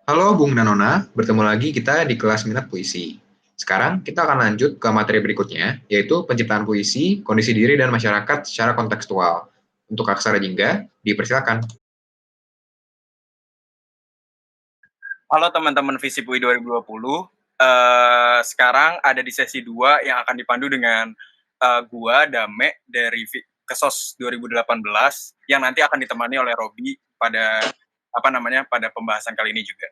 Halo Bung dan Nona, bertemu lagi kita di kelas minat puisi. Sekarang kita akan lanjut ke materi berikutnya, yaitu penciptaan puisi, kondisi diri dan masyarakat secara kontekstual. Untuk aksara jingga, dipersilakan. Halo teman-teman Visi UI 2020. Sekarang ada di sesi 2 yang akan dipandu dengan gua, Dame, dari Kesos 2018, yang nanti akan ditemani oleh Robi pada pada pembahasan kali ini juga.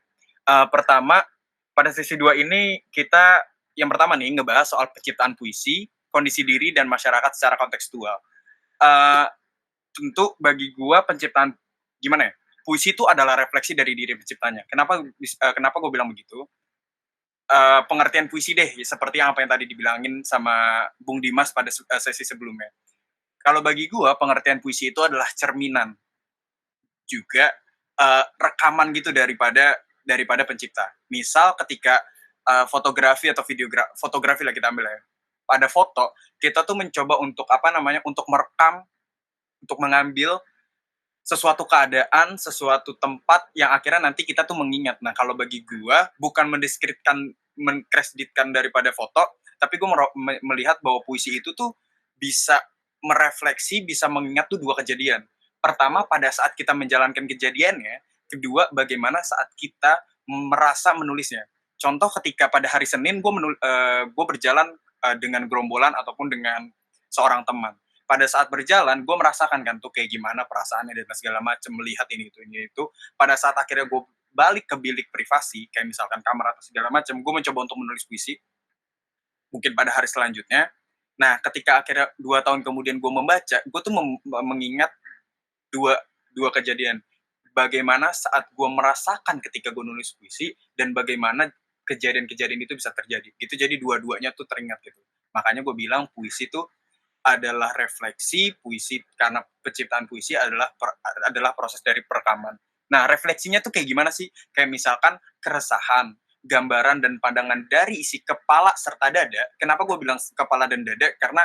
Pertama, pada sesi 2 ini kita yang pertama nih ngebahas soal penciptaan puisi, kondisi diri, dan masyarakat secara kontekstual. Uh, Tentu bagi gua penciptaan gimana ya? Puisi itu adalah refleksi dari diri penciptanya. Kenapa gue bilang begitu? Pengertian puisi deh, seperti apa yang tadi dibilangin sama Bung Dimas pada sesi sebelumnya. Kalau bagi gue, pengertian puisi itu adalah cerminan, juga rekaman gitu daripada pencipta. Misal ketika fotografi atau fotografi lah kita ambil ya. Pada foto, kita tuh mencoba untuk merekam, untuk mengambil sesuatu keadaan, sesuatu tempat yang akhirnya nanti kita tuh mengingat. Nah, kalau bagi gua bukan mengkreditkan daripada foto, tapi gua melihat bahwa puisi itu tuh bisa merefleksi, bisa mengingat tuh dua kejadian. Pertama, pada saat kita menjalankan kejadiannya, kedua, bagaimana saat kita merasa menulisnya. Contoh ketika pada hari Senin gua berjalan dengan gerombolan ataupun dengan seorang teman. Pada saat berjalan gue merasakan kan tuh kayak gimana perasaannya dan segala macam, melihat ini itu. Pada saat akhirnya gue balik ke bilik privasi kayak misalkan kamar atau segala macam, gue mencoba untuk menulis puisi mungkin pada hari selanjutnya. Nah, ketika akhirnya 2 tahun kemudian gue membaca, gue tuh mengingat dua dua kejadian. Bagaimana saat gue merasakan ketika gue nulis puisi, dan bagaimana kejadian-kejadian itu bisa terjadi gitu. Jadi dua-duanya tuh teringat gitu. Makanya gue bilang puisi tuh adalah refleksi, puisi karena penciptaan puisi adalah proses dari perekaman. Nah, refleksinya tuh kayak gimana sih? Kayak misalkan keresahan, gambaran dan pandangan dari isi kepala serta dada. Kenapa gue bilang kepala dan dada? Karena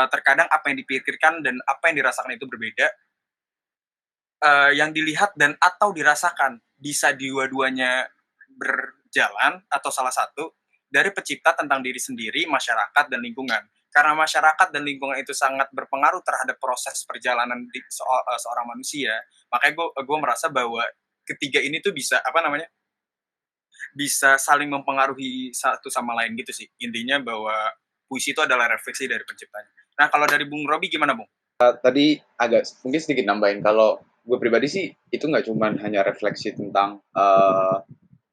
terkadang apa yang dipikirkan dan apa yang dirasakan itu berbeda. Yang dilihat dan atau dirasakan bisa dua-duanya berjalan atau salah satu dari pencipta tentang diri sendiri, masyarakat, dan lingkungan. Karena masyarakat dan lingkungan itu sangat berpengaruh terhadap proses perjalanan seorang manusia, makanya gue merasa bahwa ketiga ini tuh bisa saling mempengaruhi satu sama lain gitu sih. Intinya bahwa puisi itu adalah refleksi dari penciptanya. Nah, kalau dari Bung Robi gimana, Bung? Tadi agak mungkin sedikit nambahin, kalau gue pribadi sih itu nggak cuma hanya refleksi tentang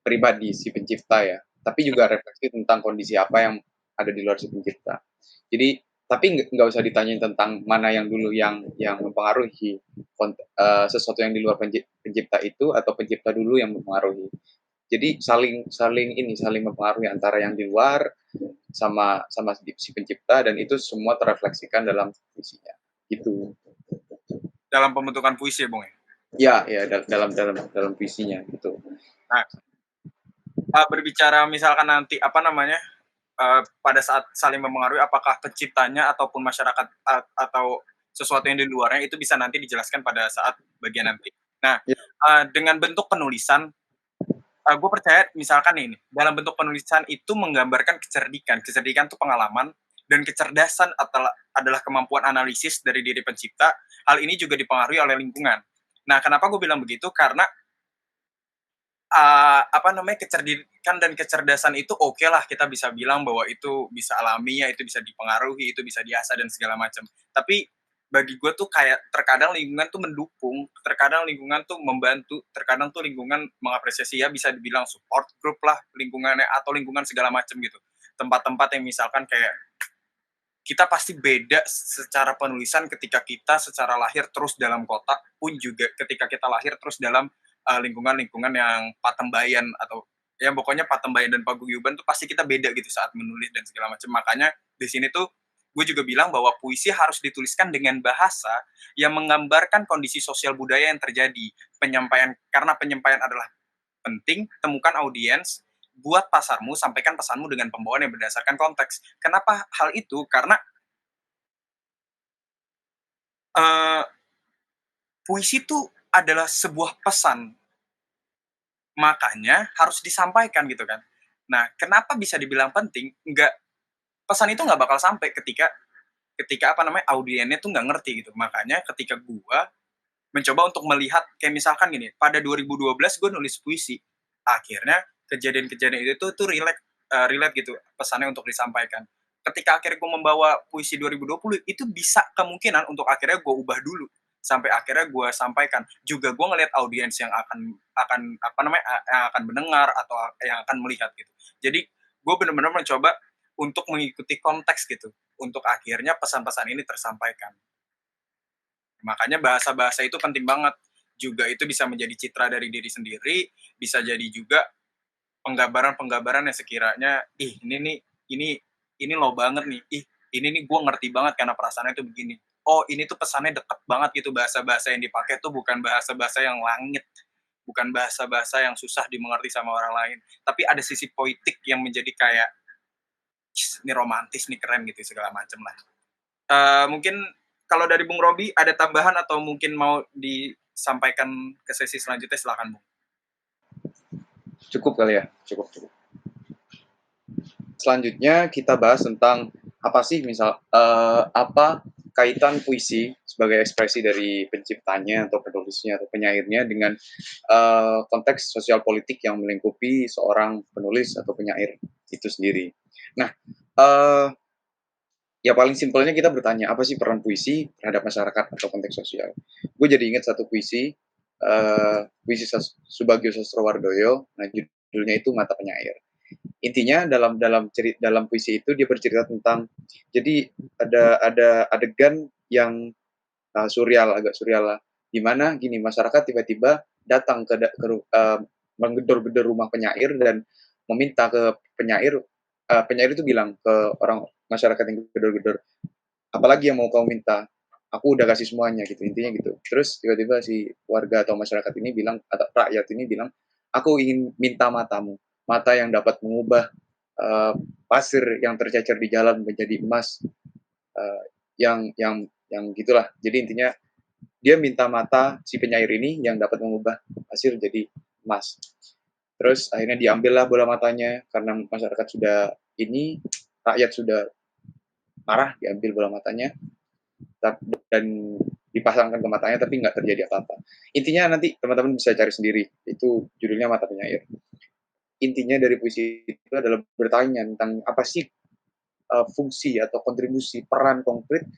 pribadi si pencipta ya, tapi juga refleksi tentang kondisi apa yang ada di luar si pencipta. Jadi tapi nggak usah ditanyain tentang mana yang dulu yang mempengaruhi sesuatu yang di luar pencipta itu, atau pencipta dulu yang mempengaruhi. Jadi saling mempengaruhi antara yang di luar sama sama si pencipta, dan itu semua terefleksikan dalam visinya gitu. Dalam pembentukan puisi ya, Bung? Ya, ya, dalam visinya gitu. Nah, berbicara misalkan nanti pada saat saling mempengaruhi, apakah penciptanya ataupun masyarakat atau sesuatu yang di luarnya, itu bisa nanti dijelaskan pada saat bagian nanti. Nah, Ya, dengan bentuk penulisan, gue percaya misalkan ini dalam bentuk penulisan itu menggambarkan kecerdikan. Kecerdikan itu pengalaman, dan kecerdasan adalah kemampuan analisis dari diri pencipta. Hal ini juga dipengaruhi oleh lingkungan. Nah, kenapa gue bilang begitu? Karena kecerdikan dan kecerdasan itu oke lah, kita bisa bilang bahwa itu bisa alami ya, itu bisa dipengaruhi, itu bisa diasah dan segala macam. Tapi bagi gue tuh kayak terkadang lingkungan tuh mendukung, terkadang lingkungan tuh membantu, terkadang tuh lingkungan mengapresiasi, ya bisa dibilang support group lah lingkungannya, atau lingkungan segala macam gitu. Tempat-tempat yang misalkan kayak kita pasti beda secara penulisan ketika kita secara lahir terus dalam kota, pun juga ketika kita lahir terus dalam lingkungan-lingkungan yang patembayan, atau ya pokoknya patembayan dan paguyuban tuh pasti kita beda gitu saat menulis dan segala macam. Makanya di sini tuh gue juga bilang bahwa puisi harus dituliskan dengan bahasa yang menggambarkan kondisi sosial budaya yang terjadi. Karena penyampaian adalah penting, temukan audiens, buat pasarmu, sampaikan pesanmu dengan pembawaan yang berdasarkan konteks. Kenapa hal itu? Karena uh, puisi itu adalah sebuah pesan makanya harus disampaikan gitu kan. Nah, kenapa bisa dibilang penting? Pesan itu nggak bakal sampai ketika ketika audiennya tuh nggak ngerti gitu. Makanya ketika gua mencoba untuk melihat kayak misalkan gini, pada 2012 gue nulis puisi, akhirnya kejadian-kejadian itu tuh relate gitu pesannya untuk disampaikan. Ketika akhirnya gue membawa puisi 2020, itu bisa kemungkinan untuk akhirnya gue ubah dulu sampai akhirnya gue sampaikan. Juga gue ngelihat audiens yang akan yang akan mendengar atau yang akan melihat gitu. Jadi gue benar-benar mencoba untuk mengikuti konteks gitu untuk akhirnya pesan-pesan ini tersampaikan. Makanya bahasa-bahasa itu penting banget. Juga itu bisa menjadi citra dari diri sendiri, bisa jadi juga penggambaran-penggambaran yang sekiranya, ini nih, ini low banget nih, ini nih gue ngerti banget karena perasaannya itu begini. Oh, ini tuh pesannya deket banget gitu, bahasa-bahasa yang dipakai tuh bukan bahasa-bahasa yang langit, bukan bahasa-bahasa yang susah dimengerti sama orang lain. Tapi ada sisi poetik yang menjadi kayak, ini romantis, nih keren gitu, segala macam lah. Mungkin kalau dari Bung Robi ada tambahan atau mungkin mau disampaikan ke sesi selanjutnya, silakan Bung. Cukup kali ya, cukup. Selanjutnya kita bahas tentang apa sih apa kaitan puisi sebagai ekspresi dari penciptanya atau penulisnya atau penyairnya dengan konteks sosial politik yang melingkupi seorang penulis atau penyair itu sendiri. Nah, ya paling simpelnya kita bertanya apa sih peran puisi terhadap masyarakat atau konteks sosial. Gue jadi ingat satu puisi, puisi Subagio Sastrowardoyo, nah judulnya itu Mata Penyair. Intinya dalam puisi itu dia bercerita tentang, jadi ada adegan yang agak surreal lah, di mana gini, masyarakat tiba-tiba datang menggedor-gedor rumah penyair dan meminta ke penyair itu bilang ke orang masyarakat yang gedor-gedor, apalagi yang mau kamu minta, aku udah kasih semuanya gitu, intinya gitu. Terus tiba-tiba si warga atau masyarakat ini bilang, atau rakyat ini bilang, aku ingin minta matamu, mata yang dapat mengubah pasir yang tercecer di jalan menjadi emas, uh, yang gitulah. Jadi intinya dia minta mata si penyair ini yang dapat mengubah pasir jadi emas. Terus akhirnya diambillah bola matanya karena masyarakat sudah ini, rakyat sudah marah, diambil bola matanya dan dipasangkan ke matanya, tapi nggak terjadi apa-apa. Intinya nanti teman-teman bisa cari sendiri, itu judulnya Mata Penyair. Intinya dari puisi itu adalah bertanya tentang apa sih fungsi atau kontribusi peran konkret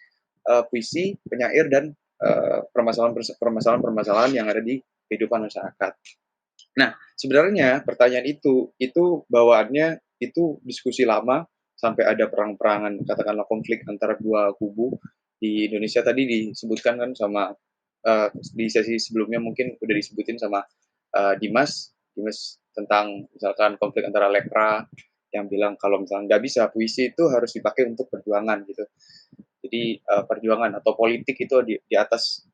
puisi, penyair, dan permasalahan-permasalahan yang ada di kehidupan masyarakat. Nah, sebenarnya pertanyaan itu bawaannya itu diskusi lama, sampai ada perang-perangan, katakanlah konflik antara dua kubu di Indonesia. Tadi disebutkan kan sama di sesi sebelumnya mungkin udah disebutin sama Dimas tentang misalkan konflik antara Lekra yang bilang kalau misalnya nggak bisa, puisi itu harus dipakai untuk perjuangan gitu. Jadi perjuangan atau politik itu di atas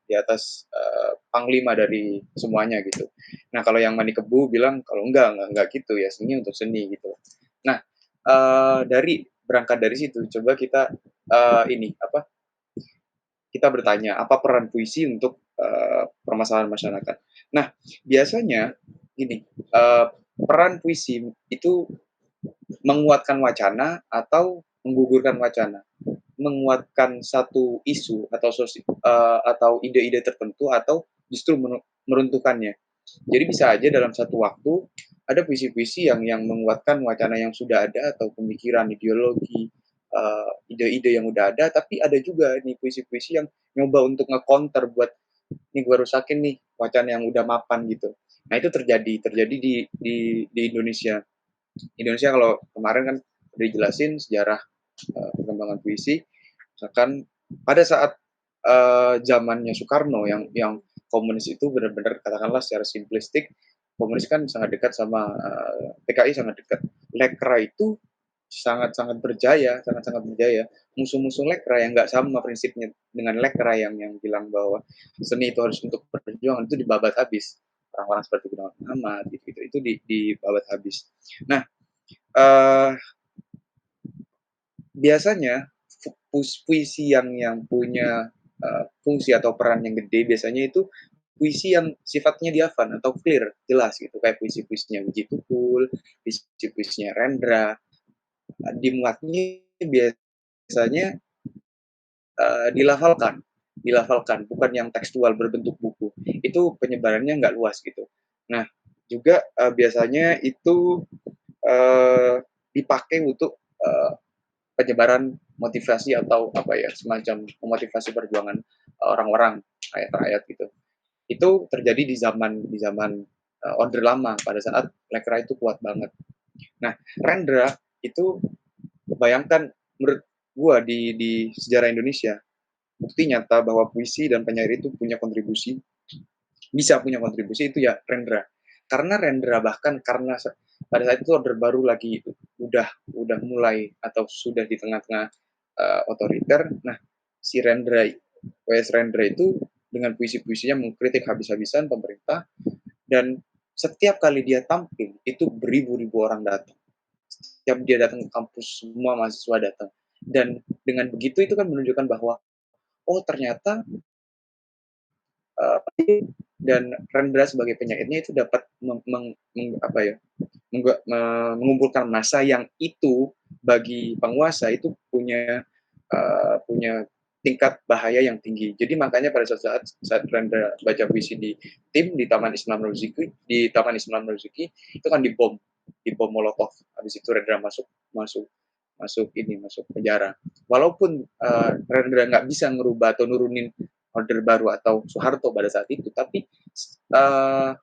panglima dari semuanya gitu. Nah, kalau yang Mani Kebu bilang kalau enggak gitu ya, seni untuk seni gitu. Nah, berangkat dari situ coba kita ini apa? Kita bertanya apa peran puisi untuk permasalahan masyarakat. Nah, biasanya gini, peran puisi itu menguatkan wacana atau menggugurkan wacana, menguatkan satu isu atau ide-ide tertentu, atau justru meruntuhkannya. Jadi bisa aja dalam satu waktu ada puisi-puisi yang menguatkan wacana yang sudah ada atau pemikiran, ideologi, ide-ide yang udah ada, tapi ada juga nih puisi-puisi yang nyoba untuk nge-counter buat ini gue rusakin nih wacana yang udah mapan gitu. Nah, itu terjadi di Indonesia. Indonesia kalau kemarin kan udah dijelasin sejarah perkembangan puisi. Misalkan pada saat zamannya Soekarno yang komunis itu benar-benar katakanlah secara simplistik, komunis kan sangat dekat sama PKI, sangat dekat. Lekra itu sangat-sangat berjaya, sangat-sangat berjaya. Musuh-musuh Lekra yang nggak sama prinsipnya dengan Lekra yang bilang bahwa seni itu harus untuk perjuangan, itu dibabat habis. Orang-orang seperti Gunawan Muhammad gitu, itu dibabat habis. Nah, biasanya puisi yang punya fungsi atau peran yang gede biasanya itu puisi yang sifatnya diafan atau clear, jelas gitu, kayak puisi-puisinya Wiji Tukul, puisi-puisinya Rendra. Dimuatnya biasanya dilafalkan, bukan yang tekstual berbentuk buku. Itu penyebarannya nggak luas gitu. Nah, juga biasanya itu dipakai untuk penyebaran motivasi atau apa ya, semacam memotivasi perjuangan orang-orang, rakyat-rakyat gitu. Itu terjadi di zaman Orde Lama pada saat Lekra itu kuat banget. Nah, Rendra itu bayangkan menurut gua di sejarah Indonesia bukti nyata bahwa puisi dan penyair itu punya kontribusi, bisa punya kontribusi itu ya Rendra. Karena Rendra bahkan karena pada saat itu Order Baru lagi udah mulai atau sudah di tengah-tengah otoriter. Nah, si Rendra WS Rendra itu dengan puisi-puisinya mengkritik habis-habisan pemerintah, dan setiap kali dia tampil itu beribu-ribu orang datang. Setiap dia datang ke kampus semua mahasiswa datang. Dan dengan begitu itu kan menunjukkan bahwa oh ternyata uh, dan Rendra sebagai penyairnya itu dapat apa ya, mengumpulkan massa yang itu bagi penguasa itu punya tingkat bahaya yang tinggi. Jadi makanya pada saat Rendra baca puisi di Taman Islam Marzuki, itu kan dibom Molotov. Habis itu Rendra masuk penjara. Walaupun Rendra nggak bisa ngerubah atau nurunin Order Baru atau Soeharto pada saat itu, tapi uh,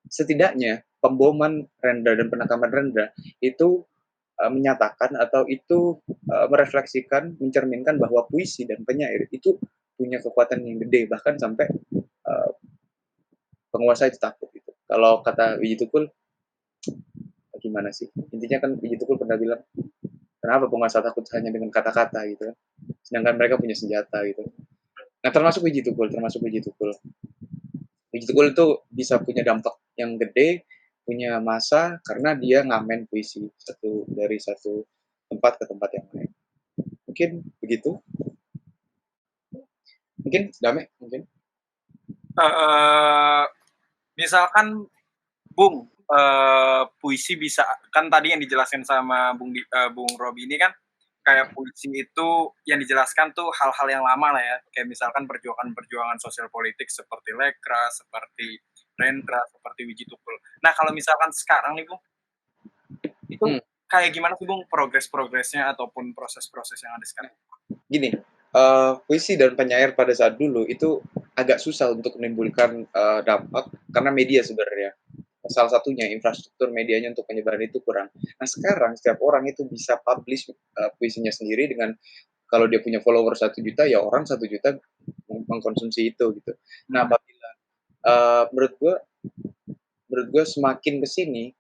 setidaknya pemboman Rendra dan penangkapan Rendra itu menyatakan atau itu merefleksikan, mencerminkan bahwa puisi dan penyair itu punya kekuatan yang gede, bahkan sampai uh, penguasa itu takut gitu. Kalau kata Wiji Tukul, gimana sih? Intinya kan Wiji Tukul pernah bilang, kenapa penguasa takut hanya dengan kata-kata gitu kan? Sedangkan mereka punya senjata gitu. Nah, termasuk Wiji Tukul. Wiji Tukul itu bisa punya dampak yang gede, punya masa karena dia ngamen puisi dari satu tempat ke tempat yang lain. Mungkin begitu. Mungkin Dame, mungkin. Misalkan Bung, puisi bisa kan tadi yang dijelaskan sama Bung Robi ini kan kayak puisi itu yang dijelaskan tuh hal-hal yang lama lah ya, kayak misalkan perjuangan sosial politik seperti Lekra, seperti Rendra, seperti Wiji Tukul. Nah kalau misalkan sekarang nih Bung, itu kayak gimana sih Bung progresnya ataupun proses-proses yang ada sekarang? Gini, puisi dan penyair pada saat dulu itu agak susah untuk menimbulkan dampak karena media sebenarnya. Salah satunya infrastruktur medianya untuk penyebaran itu kurang. Nah sekarang setiap orang itu bisa publish puisinya sendiri dengan kalau dia punya follower 1 juta ya orang 1 juta mengkonsumsi itu gitu. Nah apabila menurut gue semakin kesini,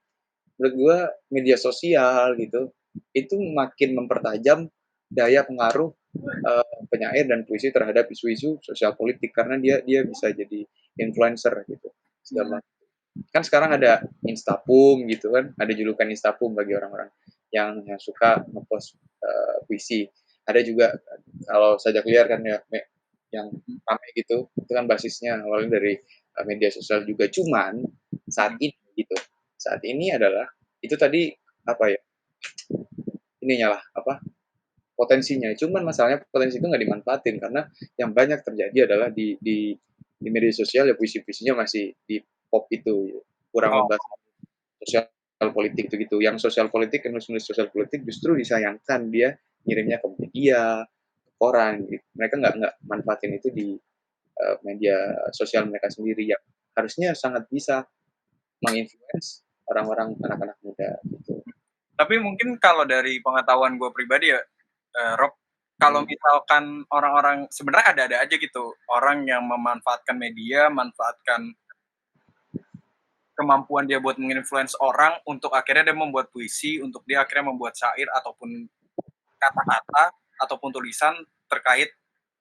menurut gue media sosial gitu itu makin mempertajam daya pengaruh penyair dan puisi terhadap isu-isu sosial politik karena dia bisa jadi influencer gitu segala. Kan sekarang ada Instapum gitu kan, ada julukan Instapum bagi orang-orang yang suka ngepost puisi. Ada juga kalau sajak liar kan ya yang ramai gitu, itu kan basisnya awalnya dari media sosial juga. Cuman saat ini gitu, saat ini adalah itu tadi apa ya, ininya lah apa potensinya. Cuman masalahnya potensi itu nggak dimanfaatin karena yang banyak terjadi adalah di media sosial ya puisi-puisinya masih di pop itu, kurang membahas sosial politik itu gitu. Yang sosial politik, yang nulis sosial politik justru disayangkan dia ngirimnya ke media, ke koran gitu. Mereka nggak manfaatin itu di media sosial mereka sendiri yang harusnya sangat bisa menginfluence orang-orang anak-anak muda gitu. Tapi mungkin kalau dari pengetahuan gue pribadi ya, Rob, kalau misalkan orang-orang sebenarnya ada-ada aja gitu orang yang memanfaatkan media, manfaatkan kemampuan dia buat menginfluence orang untuk akhirnya dia membuat puisi, untuk dia akhirnya membuat syair ataupun kata-kata ataupun tulisan terkait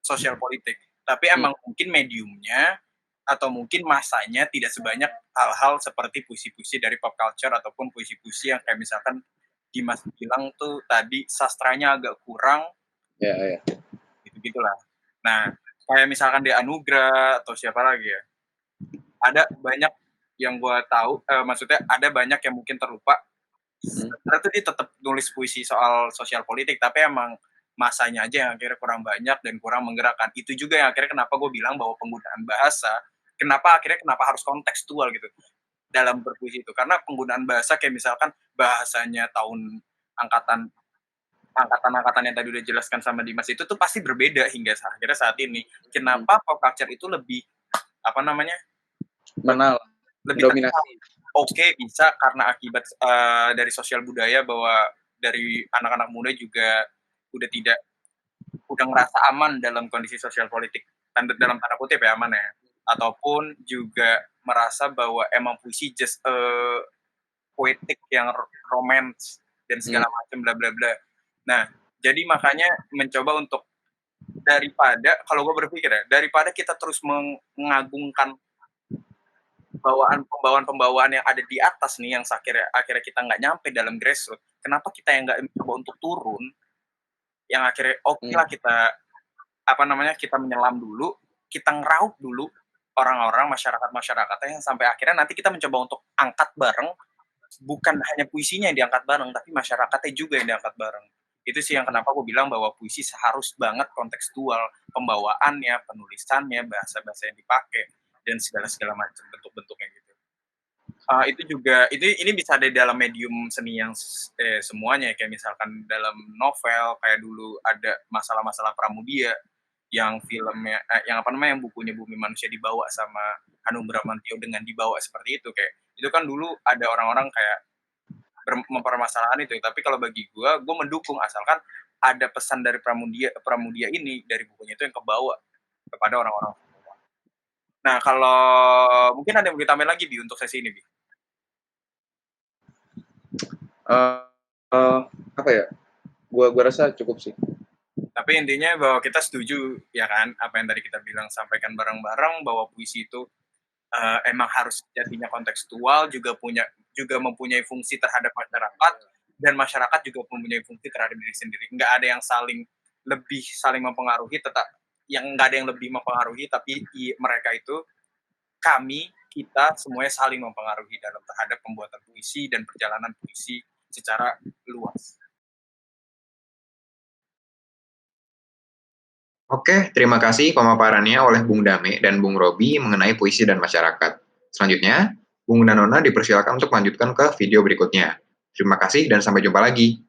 sosial politik. Tapi emang mungkin mediumnya atau mungkin masanya tidak sebanyak hal-hal seperti puisi-puisi dari pop culture ataupun puisi-puisi yang kayak misalkan Dimas bilang tuh tadi sastranya agak kurang. Ya. Gitu-gitulah. Nah, kayak misalkan dia Anugrah atau siapa lagi ya? ada banyak yang gue tahu, maksudnya ada banyak yang mungkin terlupa. Sebenarnya tuh dia tetap nulis puisi soal sosial politik, tapi emang masanya aja yang akhirnya kurang banyak dan kurang menggerakkan. Itu juga yang akhirnya kenapa gue bilang bahwa penggunaan bahasa, kenapa harus kontekstual gitu dalam berpuisi itu. Karena penggunaan bahasa kayak misalkan bahasanya angkatan yang tadi udah jelaskan sama Dimas itu tuh pasti berbeda hingga akhirnya saat ini. Kenapa pop culture itu lebih lebih dominasi. Oke, bisa karena akibat dari sosial budaya bahwa dari anak-anak muda juga udah ngerasa aman dalam kondisi sosial politik, dalam tanda kutip ya aman ya, ataupun juga merasa bahwa emang puisi just poetik yang romance dan segala macam bla bla bla. Nah, jadi makanya mencoba untuk kalau gue berpikir ya, daripada kita terus mengagungkan pembawaan yang ada di atas nih yang akhirnya kita nggak nyampe dalam grassroots, kenapa kita yang nggak mencoba untuk turun, yang akhirnya lah kita menyelam dulu, kita ngeraup dulu orang-orang masyarakatnya yang sampai akhirnya nanti kita mencoba untuk angkat bareng, bukan hanya puisinya yang diangkat bareng, tapi masyarakatnya juga yang diangkat bareng. Itu sih yang kenapa gue bilang bahwa puisi harus banget kontekstual, pembawaannya, penulisannya, bahasa-bahasa yang dipakai, dan segala macam bentuk-bentuknya gitu. Itu juga ini bisa ada dalam medium seni yang semuanya, kayak misalkan dalam novel, kayak dulu ada masalah-masalah Pramudia yang filmnya yang bukunya Bumi Manusia dibawa sama Hanung Bramantyo dengan dibawa seperti itu, kayak itu kan dulu ada orang-orang kayak mempermasalahkan itu, tapi kalau bagi gue mendukung asalkan ada pesan dari Pramudia ini dari bukunya itu yang kebawa kepada orang-orang. Nah, kalau mungkin ada yang mau ditambahin lagi, Bi, untuk sesi ini, Bi? Gua rasa cukup sih. Tapi intinya bahwa kita setuju, ya kan, apa yang tadi kita bilang, sampaikan bareng-bareng bahwa puisi itu emang harus jadinya kontekstual, juga mempunyai fungsi terhadap masyarakat, dan masyarakat juga mempunyai fungsi terhadap diri sendiri. Nggak ada yang saling mempengaruhi, nggak ada yang lebih mempengaruhi, tapi mereka itu, kita semuanya saling mempengaruhi terhadap pembuatan puisi dan perjalanan puisi secara luas. Oke, terima kasih pemaparannya oleh Bung Dame dan Bung Robi mengenai puisi dan masyarakat. Selanjutnya, Bung Danona dipersilakan untuk melanjutkan ke video berikutnya. Terima kasih dan sampai jumpa lagi.